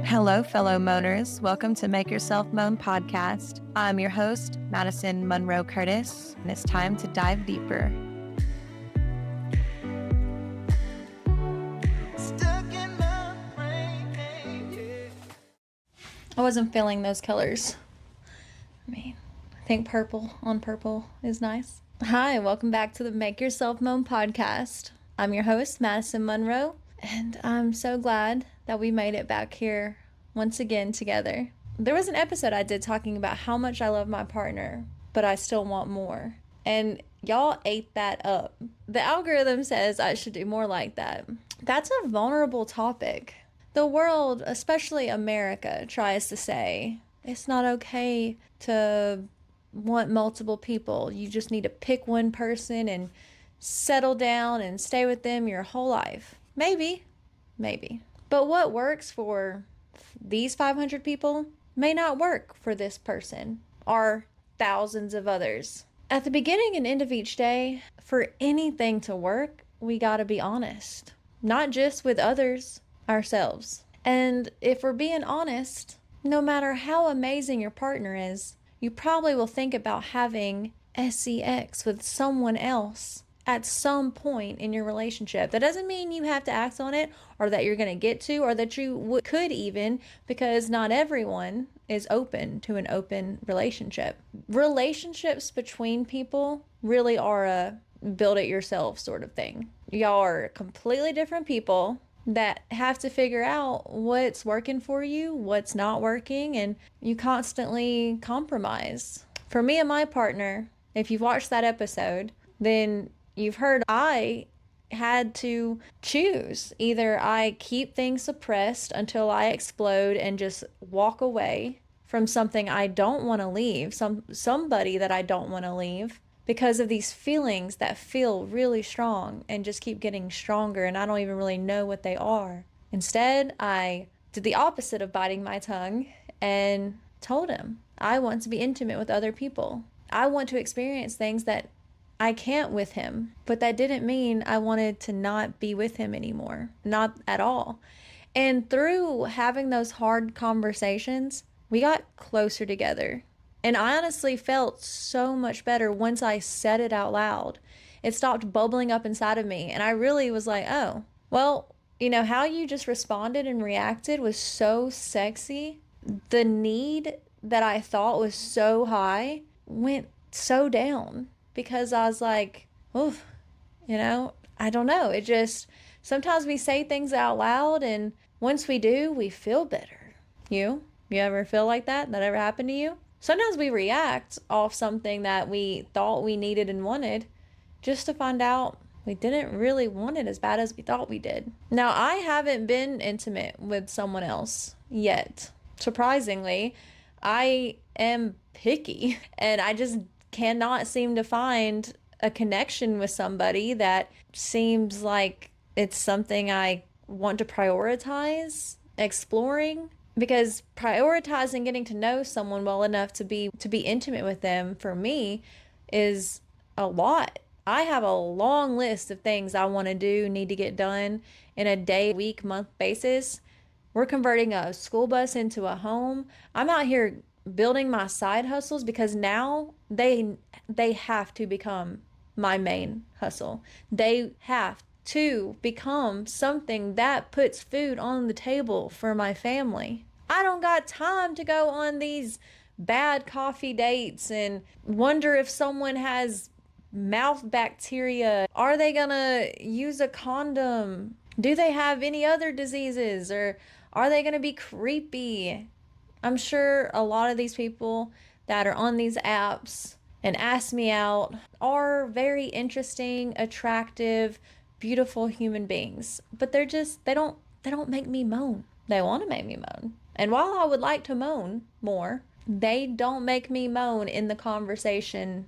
Hello, fellow moaners. Welcome to Make Yourself Moan podcast. I'm your host, Madison Monroe Curtis, and it's time to dive deeper. I wasn't feeling those colors. I think purple on purple is nice. Hi, welcome back to the Make Yourself Moan podcast. I'm your host, Madison Monroe, and I'm so glad that we made it back here once again together. There was an episode I did talking about how much I love my partner, but I still want more. And y'all ate that up. The algorithm says I should do more like that. That's a vulnerable topic. The world, especially America, tries to say it's not okay to want multiple people. You just need to pick one person and settle down and stay with them your whole life. Maybe. But what works for these 500 people may not work for this person or thousands of others. At the beginning and end of each day, for anything to work, we gotta be honest. Not just with others, ourselves. And if we're being honest, no matter how amazing your partner is, you probably will think about having sex with someone else at some point in your relationship. That doesn't mean you have to act on it or that you're going to get to or that you could even, because not everyone is open to an open relationship. Relationships between people really are a build it yourself sort of thing. Y'all are completely different people that have to figure out what's working for you, what's not working, and you constantly compromise. For me and my partner, if you've watched that episode, then you've heard I had to choose. Either I keep things suppressed until I explode and just walk away from something I don't want to leave, somebody that I don't want to leave, because of these feelings that feel really strong and just keep getting stronger, and I don't even really know what they are. Instead, I did the opposite of biting my tongue and told him I want to be intimate with other people. I want to experience things that I can't with him, but that didn't mean I wanted to not be with him anymore. Not at all. And through having those hard conversations, we got closer together. And I honestly felt so much better once I said it out loud. It stopped bubbling up inside of me. And I really was like, oh, well, how you just responded and reacted was so sexy. The need that I thought was so high went so down because I was like, oh, I don't know. It just, sometimes we say things out loud and once we do, we feel better. You ever feel like that? That ever happened to you? Sometimes we react off something that we thought we needed and wanted just to find out we didn't really want it as bad as we thought we did. Now, I haven't been intimate with someone else yet. Surprisingly, I am picky and I just cannot seem to find a connection with somebody that seems like it's something I want to prioritize exploring. Because prioritizing getting to know someone well enough to be intimate with them, for me, is a lot. I have a long list of things I want to do, need to get done in a day, week, month basis. We're converting a school bus into a home. I'm out here building my side hustles because now they have to become my main hustle. They have to become something that puts food on the table for my family. I don't got time to go on these bad coffee dates and wonder if someone has mouth bacteria. Are they gonna use a condom? Do they have any other diseases? Or are they gonna be creepy? I'm sure a lot of these people that are on these apps and ask me out are very interesting, attractive, beautiful human beings. But they don't make me moan. They want to make me moan. And while I would like to moan more, they don't make me moan in the conversation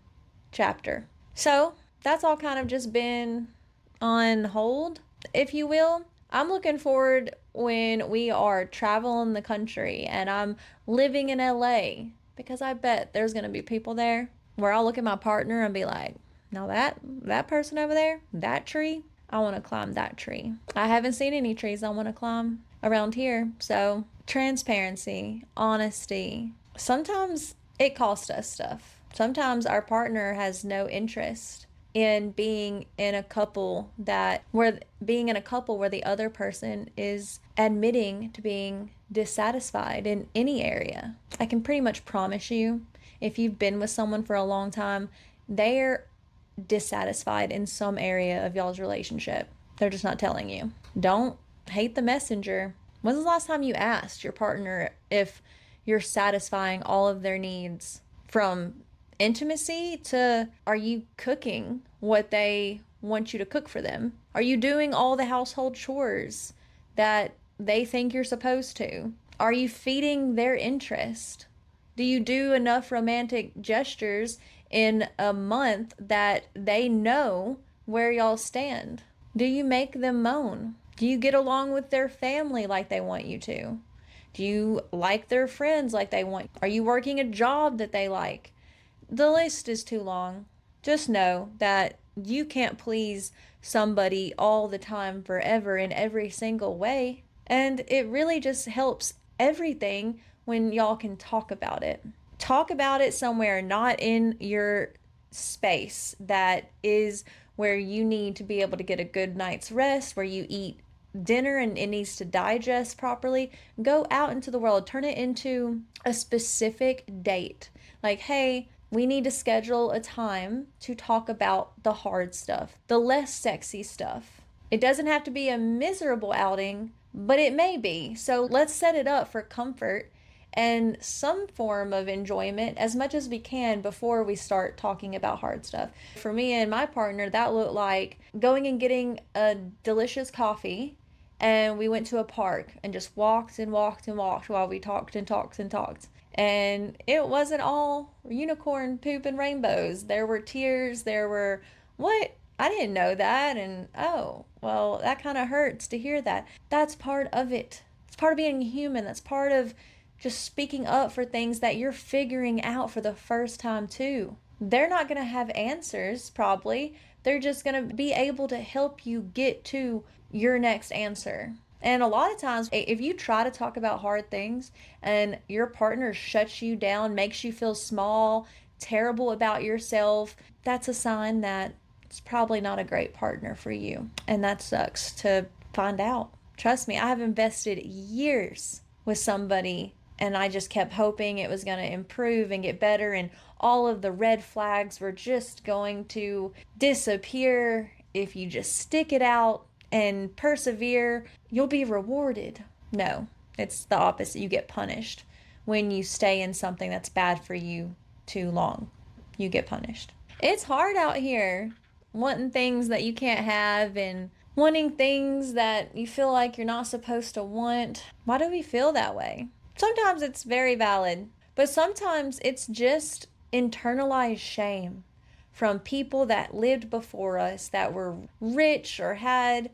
chapter. So that's all kind of just been on hold, if you will. I'm looking forward when we are traveling the country and I'm living in LA, because I bet there's going to be people there where I'll look at my partner and be like, now that person over there, that tree, I want to climb that tree. I haven't seen any trees I want to climb around here. So Transparency, honesty. Sometimes it costs us stuff. Sometimes our partner has no interest in being in a couple where the other person is admitting to being dissatisfied in any area. I can pretty much promise you, if you've been with someone for a long time, they're dissatisfied in some area of y'all's relationship. They're just not telling you. Don't hate the messenger. When's the last time you asked your partner if you're satisfying all of their needs, from intimacy to, are you cooking what they want you to cook for them? Are you doing all the household chores that they think you're supposed to? Are you feeding their interest? Do you do enough romantic gestures in a month that they know where y'all stand? Do you make them moan? Do you get along with their family like they want you to? Do you like their friends like they want? Are you working a job that they like? The list is too long. Just know that you can't please somebody all the time, forever, in every single way. And it really just helps everything when y'all can talk about it. Talk about it somewhere, not in your space that is where you need to be able to get a good night's rest, where you eat dinner and it needs to digest properly. Go out into the world, turn it into a specific date. Like, hey, we need to schedule a time to talk about the hard stuff, the less sexy stuff. It doesn't have to be a miserable outing, but it may be. So let's set it up for comfort and some form of enjoyment as much as we can before we start talking about hard stuff. For me and my partner, that looked like going and getting a delicious coffee, and we went to a park and just walked and walked and walked while we talked and talked and talked. And it wasn't all unicorn poop and rainbows. There were tears, there were, what? I didn't know that. And oh, well, that kind of hurts to hear that. That's part of it. It's part of being human. That's part of just speaking up for things that you're figuring out for the first time, too. They're not going to have answers, probably. They're just going to be able to help you get to your next answer. And a lot of times, if you try to talk about hard things and your partner shuts you down, makes you feel small, terrible about yourself, that's a sign that it's probably not a great partner for you. And that sucks to find out. Trust me, I have invested years with somebody and I just kept hoping it was going to improve and get better, and all of the red flags were just going to disappear. If you just stick it out and persevere, you'll be rewarded. No, it's the opposite. You get punished when you stay in something that's bad for you too long. You get punished. It's hard out here wanting things that you can't have and wanting things that you feel like you're not supposed to want. Why do we feel that way? Sometimes it's very valid, but sometimes it's just internalized shame from people that lived before us that were rich or had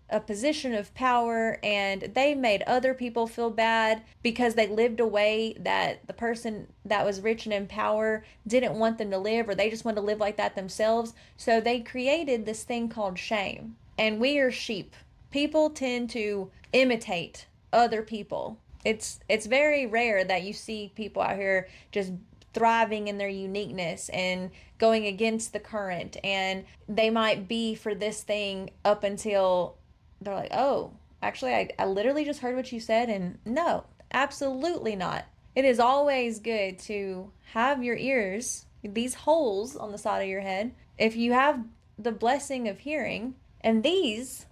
a position of power, and they made other people feel bad because they lived a way that the person that was rich and in power didn't want them to live, or they just wanted to live like that themselves. So they created this thing called shame. And we are sheep. People tend to imitate other people. It's very rare that you see people out here just thriving in their uniqueness and going against the current, and they might be for this thing up until they're like, oh, actually, I literally just heard what you said, and no, absolutely not. It is always good to have your ears, these holes on the side of your head, if you have the blessing of hearing and these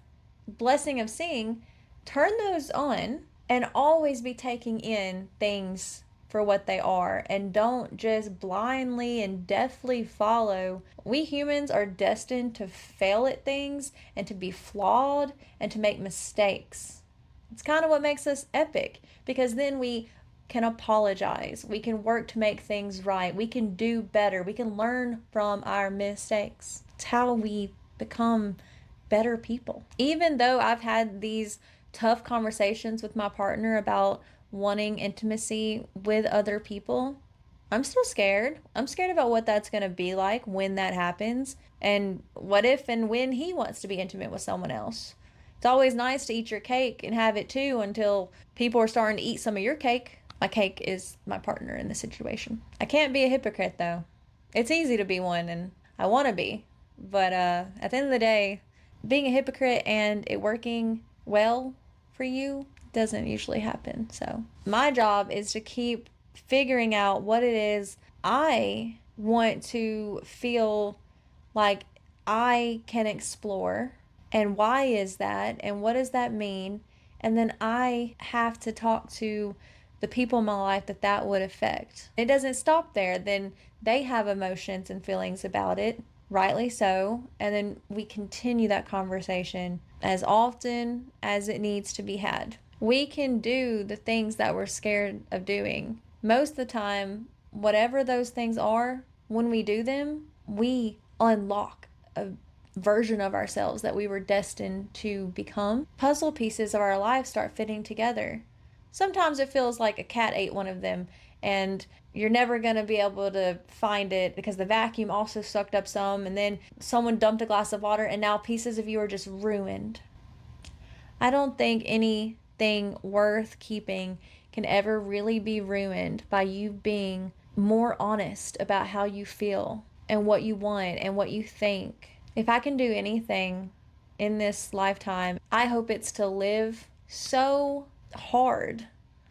blessing of seeing, turn those on and always be taking in things for what they are, and don't just blindly and deftly follow. We humans are destined to fail at things and to be flawed and to make mistakes. It's kind of what makes us epic, because then we can apologize. We can work to make things right. We can do better. We can learn from our mistakes. It's how we become better people. Even though I've had these tough conversations with my partner about wanting intimacy with other people, I'm still scared. I'm scared about what that's going to be like when that happens. And what if and when he wants to be intimate with someone else? It's always nice to eat your cake and have it too until people are starting to eat some of your cake. My cake is my partner in the situation. I can't be a hypocrite though. It's easy to be one and I want to be. But at the end of the day, being a hypocrite and it working well for you doesn't usually happen. So my job is to keep figuring out what it is I want to feel like I can explore, and why is that, and what does that mean, and then I have to talk to the people in my life that that would affect. It doesn't stop there. Then they have emotions and feelings about it, rightly so, and then we continue that conversation as often as it needs to be had. We can do the things that we're scared of doing. Most of the time, whatever those things are, when we do them, we unlock a version of ourselves that we were destined to become. Puzzle pieces of our life start fitting together. Sometimes it feels like a cat ate one of them and you're never going to be able to find it because the vacuum also sucked up some, and then someone dumped a glass of water and now pieces of you are just ruined. I don't think anything worth keeping can ever really be ruined by you being more honest about how you feel and what you want and what you think. If I can do anything in this lifetime, I hope it's to live so hard,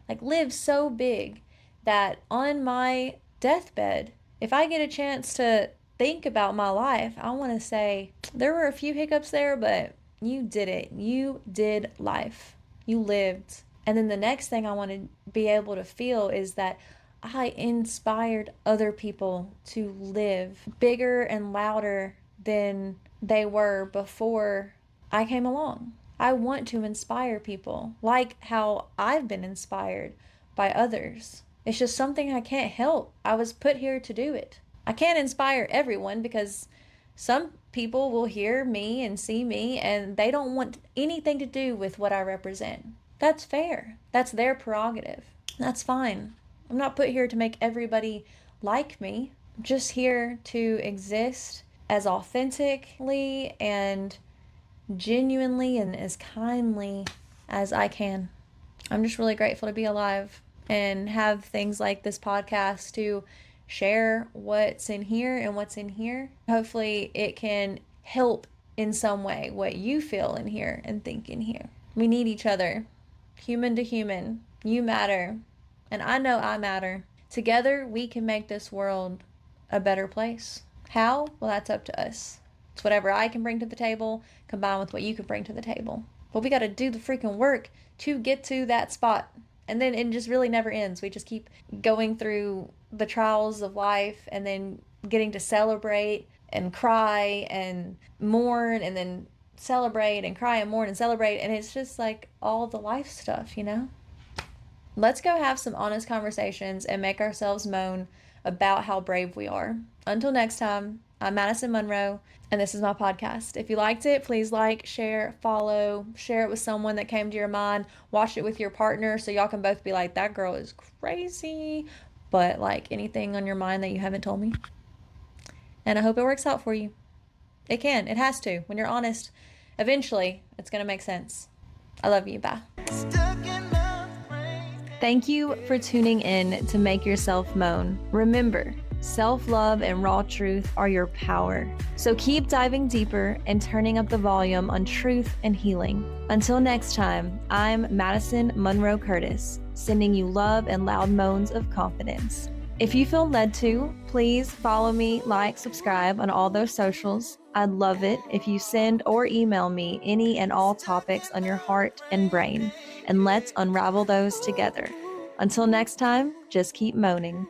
like live so big that on my deathbed, if I get a chance to think about my life, I want to say there were a few hiccups there, but you did it. You did life. You lived. And then the next thing I want to be able to feel is that I inspired other people to live bigger and louder than they were before I came along. I want to inspire people like how I've been inspired by others. It's just something I can't help. I was put here to do it. I can't inspire everyone because some people will hear me and see me and they don't want anything to do with what I represent. That's fair. That's their prerogative. That's fine. I'm not put here to make everybody like me. I'm just here to exist as authentically and genuinely and as kindly as I can. I'm just really grateful to be alive and have things like this podcast to share what's in here and what's in here. Hopefully it can help in some way what you feel in here and think in here. We need each other, human to human. You matter, and I know I matter. Together we can make this world a better place. How? Well, that's up to us. It's whatever I can bring to the table combined with what you can bring to the table. But we got to do the freaking work to get to that spot. And then it just really never ends. We just keep going through the trials of life and then getting to celebrate and cry and mourn and then celebrate and cry and mourn and celebrate. And it's just like all the life stuff, you know? Let's go have some honest conversations and make ourselves moan about how brave we are. Until next time, I'm Madison Monroe, and this is my podcast. If you liked it, please like, share, follow, share it with someone that came to your mind, watch it with your partner so y'all can both be like, that girl is crazy, but like anything on your mind that you haven't told me. And I hope it works out for you. It can. It has to. When you're honest, eventually it's going to make sense. I love you. Bye. Thank you for tuning in to Make Yourself Moan. Remember, self-love and raw truth are your power. So keep diving deeper and turning up the volume on truth and healing. Until next time, I'm Madison Monroe Curtis, sending you love and loud moans of confidence. If you feel led to, please follow me, like, subscribe on all those socials. I'd love it if you send or email me any and all topics on your heart and brain, and let's unravel those together. Until next time, just keep moaning.